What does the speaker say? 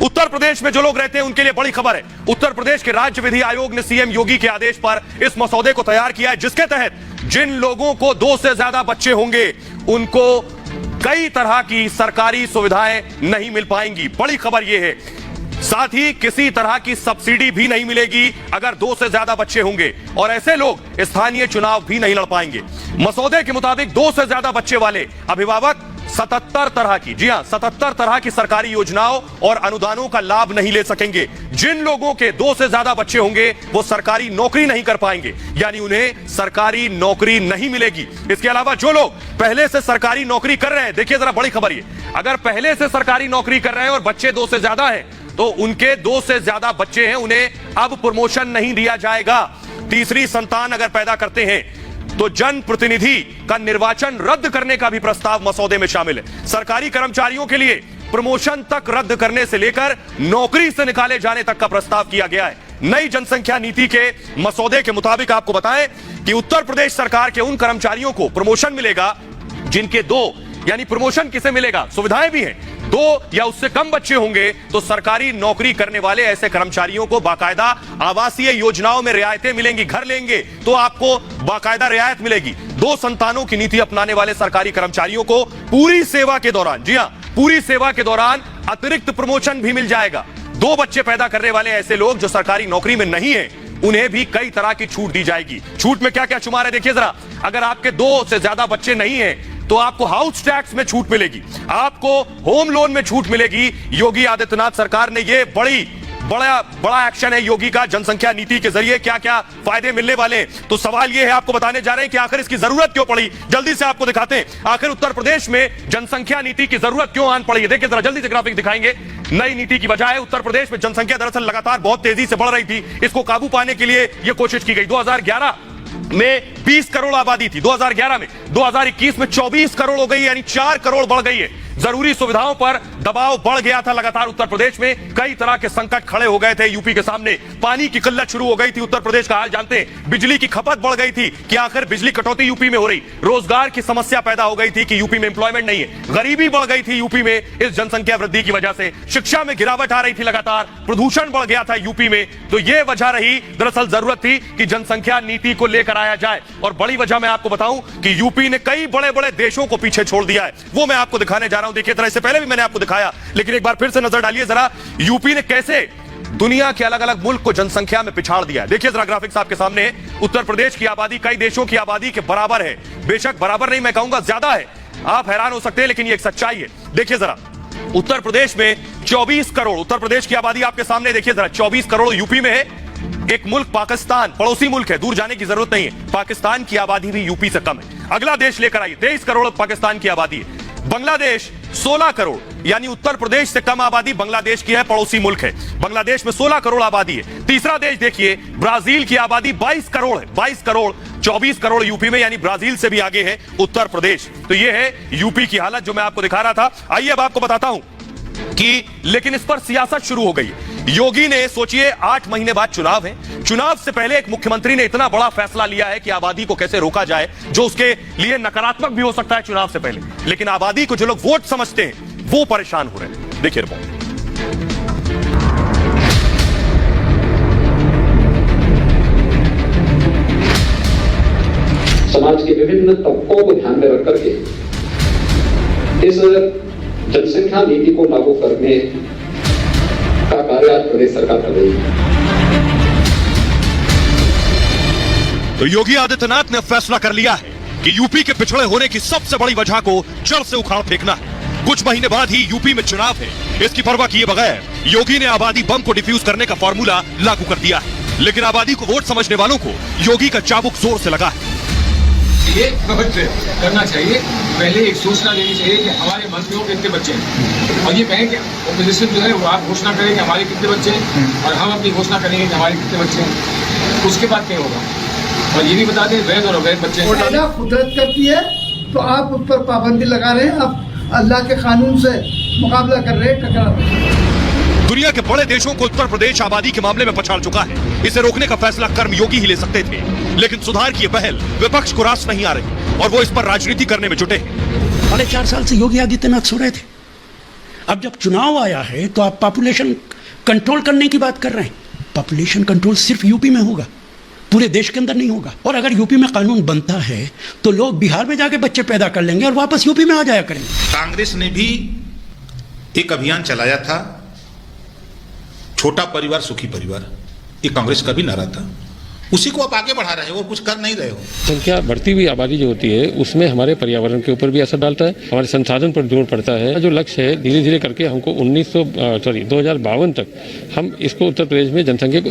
उत्तर प्रदेश में जो लोग रहते हैं उनके लिए बड़ी खबर है। उत्तर प्रदेश के राज्य विधि आयोग ने सीएम योगी के आदेश पर इस मसौदे को तैयार किया है, जिसके तहत जिन लोगों को 2 से ज्यादा बच्चे होंगे उनको कई तरह की सरकारी सुविधाएं नहीं मिल पाएंगी। बड़ी खबर यह है, साथ ही किसी तरह की सब्सिडी भी नहीं मिलेगी अगर 2 से ज्यादा बच्चे होंगे, और ऐसे लोग स्थानीय चुनाव भी नहीं लड़ पाएंगे। मसौदे के मुताबिक 2 से ज्यादा बच्चे वाले अभिभावक 77 तरह की, जी हां 77 तरह की सरकारी योजनाओं और अनुदानों का लाभ नहीं ले सकेंगे। जिन लोगों के 2 से ज्यादा बच्चे होंगे वो सरकारी नौकरी नहीं कर पाएंगे, यानी उन्हें सरकारी नौकरी नहीं मिलेगी। इसके अलावा जो लोग पहले से सरकारी नौकरी कर रहे हैं, देखिए जरा बड़ी खबर ये, अगर पहले से सरकारी नौकरी कर रहे हैं और बच्चे 2 से ज्यादा हैं तो उनके 2 से ज्यादा बच्चे हैं, उन्हें अब प्रमोशन नहीं दिया जाएगा। तीसरी संतान अगर पैदा करते हैं तो जन प्रतिनिधि का निर्वाचन रद्द करने का भी प्रस्ताव मसौदे में शामिल है। सरकारी कर्मचारियों के लिए प्रमोशन तक रद्द करने से लेकर नौकरी से निकाले जाने तक का प्रस्ताव किया गया है। नई जनसंख्या नीति के मसौदे के मुताबिक आपको बताएं कि उत्तर प्रदेश सरकार के उन कर्मचारियों को प्रमोशन मिलेगा जिनके 2, यानी प्रमोशन किसे मिलेगा, सुविधाएं भी हैं, 2 या उससे कम बच्चे होंगे तो सरकारी नौकरी करने वाले ऐसे कर्मचारियों को बाकायदा आवासीय योजनाओं में रियायतें मिलेंगी। घर लेंगे तो आपको बाकायदा रियायत मिलेगी। 2 संतानों की नीति अपनाने वाले सरकारी कर्मचारियों को पूरी सेवा के दौरान, जी हां पूरी सेवा के दौरान अतिरिक्त प्रमोशन भी मिल जाएगा। 2 बच्चे पैदा करने वाले ऐसे लोग जो सरकारी नौकरी में नहीं है उन्हें भी कई तरह की छूट दी जाएगी। छूट में क्या क्या शुमार है देखिए जरा, अगर आपके 2 से ज्यादा बच्चे नहीं है तो आपको हाउस टैक्स में छूट मिलेगी, आपको होम लोन में छूट मिलेगी। योगी आदित्यनाथ सरकार ने ये बड़ा एक्शन है योगी का जनसंख्या नीति के जरिए, क्या क्या फायदे मिलने वाले। तो सवाल ये है, आपको बताने जा रहे हैं कि आखिर इसकी जरूरत क्यों पड़ी। जल्दी से आपको दिखाते हैं आखिर उत्तर प्रदेश में जनसंख्या नीति की जरूरत क्यों आन पड़ी है। देखिए जरा जल्दी से ग्राफिक दिखाएंगे। नई नीति की वजह है उत्तर प्रदेश में जनसंख्या दरअसल लगातार बहुत तेजी से बढ़ रही थी, इसको काबू पाने के लिए यह कोशिश की गई। 2011 में 20 करोड़ आबादी थी, 2011 में, 2021 में 24 करोड़ हो गई, यानी 4 करोड़ बढ़ गई है। जरूरी सुविधाओं पर दबाव बढ़ गया था लगातार उत्तर प्रदेश में, कई तरह के संकट खड़े हो गए थे यूपी के सामने। पानी की किल्लत शुरू हो गई थी, उत्तर प्रदेश का हाल जानते हैं। बिजली की खपत बढ़ गई थी कि आखिर बिजली कटौती यूपी में हो रही। रोजगार की समस्या पैदा हो गई थी कि यूपी में एम्प्लॉयमेंट नहीं है। गरीबी बढ़ गई थी यूपी में इस जनसंख्या वृद्धि की वजह से। शिक्षा में गिरावट आ रही थी लगातार, प्रदूषण बढ़ गया था यूपी में। तो यह वजह रही, दरअसल जरूरत थी कि जनसंख्या नीति को लेकर आया जाए। और बड़ी वजह मैं आपको बताऊं कि यूपी ने कई बड़े बड़े देशों को पीछे छोड़ दिया है, वो मैं आपको दिखाने जा रहा हूं। देखिए तरह से पहले भी मैंने आपको दिखाया, लेकिन एक बार फिर से नजर डालिए जरा, यूपी ने कैसे दुनिया के अलग अलग मुल्क को जनसंख्या में पिछाड़ दिया है। देखिए जरा ग्राफिक्स आपके सामने है। उत्तर प्रदेश की आबादी कई देशों की आबादी के बराबर है, बेशक बराबर नहीं, मैं कहूंगा ज्यादा है। आप हैरान हो सकते हैं लेकिन ये एक सच्चाई है। देखिए जरा उत्तर प्रदेश में 24 करोड़, उत्तर प्रदेश की आबादी आपके सामने देखिए जरा, 24 करोड़ यूपी में है। एक मुल्क पाकिस्तान, पड़ोसी मुल्क है, दूर जाने की जरूरत नहीं है, पाकिस्तान की आबादी भी यूपी से कम है। अगला देश लेकर आइए, 23 करोड़ पाकिस्तान की आबादी है। बांग्लादेश 16 करोड़, यानी उत्तर प्रदेश से कम आबादी बांग्लादेश की है, पड़ोसी मुल्क है। बांग्लादेश में 16 करोड़ आबादी है। तीसरा देश देखिए, ब्राजील की आबादी 22 करोड़ है, 22 करोड़, 24 करोड़ यूपी में, यानी ब्राजील से भी आगे है उत्तर प्रदेश। तो यह है यूपी की हालत जो मैं आपको दिखा रहा था। आइए अब आपको बताता हूं कि लेकिन इस पर सियासत शुरू हो गई। योगी ने, सोचिए 8 महीने बाद चुनाव है, चुनाव से पहले एक मुख्यमंत्री ने इतना बड़ा फैसला लिया है कि आबादी को कैसे रोका जाए, जो उसके लिए नकारात्मक भी हो सकता है चुनाव से पहले, लेकिन आबादी को जो लोग वोट समझते हैं वो परेशान हो रहे हैं। देखिए रिपोर्ट। समाज के विभिन्न तबकों को ध्यान में रख करके इस जनसंख्या नीति को लागू करने का कार्य आज प्रदेश सरकार कर रही है। तो योगी आदित्यनाथ ने फैसला कर लिया है कि यूपी के पिछड़े होने की सबसे बड़ी वजह को जड़ से उखाड़ फेंकना है। कुछ महीने बाद ही यूपी में चुनाव है, इसकी परवाह किए बगैर योगी ने आबादी बम को डिफ्यूज करने का फॉर्मूला लागू कर दिया है। लेकिन आबादी को वोट समझने वालों को योगी का चाबुक जोर से लगा है। ये करना चाहिए, पहले एक सूचना देनी चाहिए कि हमारे मंत्रियों के कितने बच्चे हैं, और ये कहें कि ओपोजिशन जो है वो आप घोषणा करें कि हमारे कितने बच्चे हैं, और हम अपनी घोषणा करेंगे कि हमारे कितने बच्चे हैं। उसके बाद क्या होगा, और ये भी बता दें वैध और अवैध बच्चे हैं। कुदरत करती है तो आप उस पर पाबंदी लगा रहे हैं, आप अल्लाह के कानून से मुकाबला कर रहे हैं, टकरा रहे हैं। दुनिया के बड़े देशों को उत्तर प्रदेश आबादी के मामले में पछाड़ चुका है। इसे रोकने का फैसला कर्म योगी ही ले सकते थे, लेकिन सुधार की पहल विपक्ष को रास नहीं आ रही और वो इस पर राजनीति करने में जुटे हैं। साढ़े 4 साल से योगी आदित्यनाथ सो रहे थे। अब जब चुनाव आया है तो आप पॉपुलेशन कंट्रोल करने की बात कर रहे हैं। पॉपुलेशन कंट्रोल सिर्फ यूपी में होगा, पूरे देश के अंदर नहीं होगा। और अगर यूपी में कानून बनता है तो लोग बिहार में जाके बच्चे पैदा कर लेंगे और वापस यूपी में आ जाया करेंगे। कांग्रेस ने भी एक अभियान चलाया था, छोटा परिवार सुखी परिवार, ये कांग्रेस का भी नारा था। उसी को आप आगे बढ़ा रहे हो और कुछ कर नहीं रहे हो। संख्या बढ़ती हुई आबादी जो होती है उसमें हमारे पर्यावरण के ऊपर भी असर डालता है, हमारे संसाधन पर जोर पड़ता है। जो लक्ष्य है धीरे धीरे करके हमको 2052 तक हम इसको उत्तर प्रदेश में जनसंख्या को